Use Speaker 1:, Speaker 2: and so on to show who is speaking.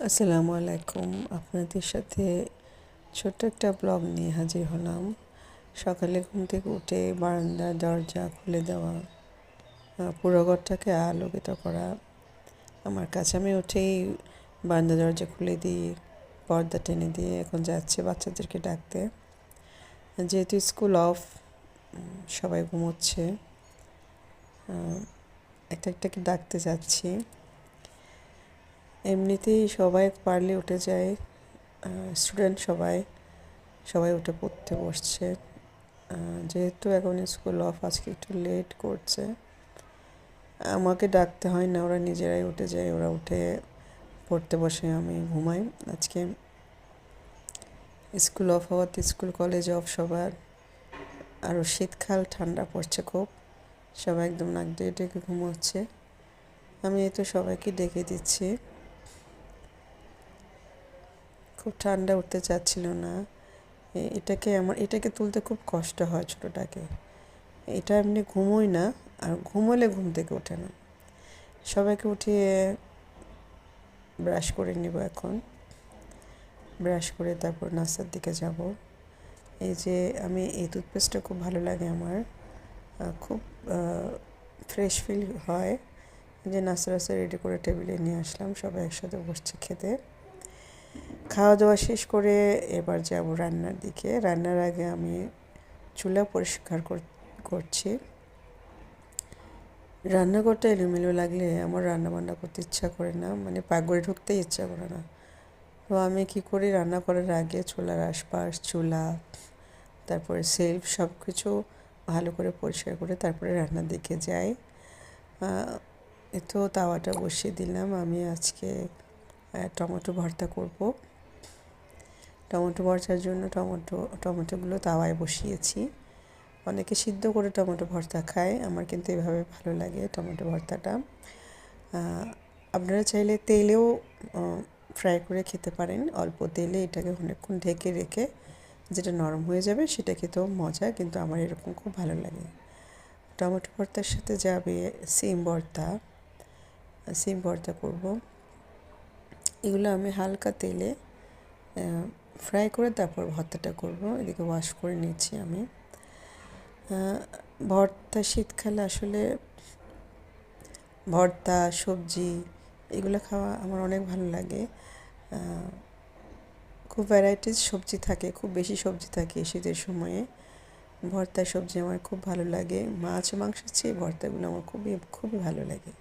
Speaker 1: আসসালামু আলাইকুম। আপনাদের সাথে ছোট্ট একটা ব্লগ নিয়ে হাজির হলাম। সকালে ঘুম থেকে উঠে বারান্দার দরজা খুলে দেওয়া, পুরো ঘরটাকে আলোকিত করা। আমার কাছে আমি উঠেই বারান্দা দরজা খুলে দিই, পর্দা টেনে দিয়ে এখন যাচ্ছে বাচ্চাদেরকে ডাকতে। যেহেতু স্কুল অফ, সবাই ঘুমোচ্ছে, একটা একটাকে ডাকতে যাচ্ছি। এমনিতেই সবাই পারলে উঠে যায়, স্টুডেন্ট সবাই উঠে পড়তে বসছে। যেহেতু এখন স্কুল অফ, আজকে একটু লেট করছে, আমাকে ডাকতে হয় না, ওরা নিজেরাই উঠে যায়। ওরা উঠে পড়তে বসে, আমি ঘুমাই। আজকে স্কুল অফ হওয়াতে স্কুল কলেজ অফ সবার। আরও শীতকাল, ঠান্ডা পড়ছে খুব, সবাই একদম নাক দিয়ে ডেকে ঘুমোচ্ছে। আমি এই তো সবাইকে ডেকে দিচ্ছি। খুব ঠান্ডা উঠতে চাচ্ছিল না। এটাকে তুলতে খুব কষ্ট হয় ছোটোটাকে। এটা এমনি ঘুমোই না, আর ঘুমোলে ঘুম থেকে ওঠে না। সবাইকে উঠিয়ে ব্রাশ করে নিব এখন। ব্রাশ করে তারপর নাস্তার দিকে যাব। এই যে এই টুথপেস্টটা খুব ভালো লাগে আমার, খুব ফ্রেশ ফিল হয়। যে নাস্তা রেডি করে টেবিলে নিয়ে আসলাম, সবাই একসাথে বসছে খেতে। খাওয়া দাওয়া শেষ করে এবার যাব রান্নার দিকে। রান্নার আগে আমি চুলা পরিষ্কার করছি। রান্নাঘরটা এলোমেলো লাগলে আমার রান্নাবান্না করতে ইচ্ছা করে না, মানে পাকঘরে ঢুকতেই ইচ্ছা করে না। তো আমি কী করি, রান্না করার আগে চুলার আশপাশ, চুলা, তারপরে সেলফ, সব কিছু ভালো করে পরিষ্কার করে তারপরে রান্নার দিকে যাই। তো তাওয়াটা বসিয়ে দিলাম। আমি আজকে টমেটো ভর্তা করব। টমেটো ভর্তার জন্য টমেটোগুলো তাওয়ায় বসিয়েছি। অনেকে সিদ্ধ করে টমেটো ভর্তা খায়, আমার কিন্তু এভাবে ভালো লাগে টমেটো ভর্তাটা। আপনারা চাইলে তেলেও ফ্রাই করে খেতে পারেন। অল্প তেলে এটাকে অনেকক্ষণ ঢেকে রেখে যেটা নরম হয়ে যাবে সেটা খেতেও মজা, কিন্তু আমার এরকম খুব ভালো লাগে। টমেটো ভর্তার সাথে যাবে সিম ভর্তা করব। এগুলো আমি হালকা তেলে ফ্রাই করে তারপর ভর্তাটা করব। এদিকে ওয়াশ করে নিচ্ছি আমি। ভর্তা শীতকালে আসলে ভর্তা, সবজি এগুলো খাওয়া আমার অনেক ভালো লাগে। খুব ভ্যারাইটিস সবজি থাকে, খুব বেশি সবজি থাকে শীতের সময়ে। ভর্তা সবজি আমার খুব ভালো লাগে। মাছ মাংসের চেয়ে ভর্তাগুলো আমার খুবই খুবই ভালো লাগে।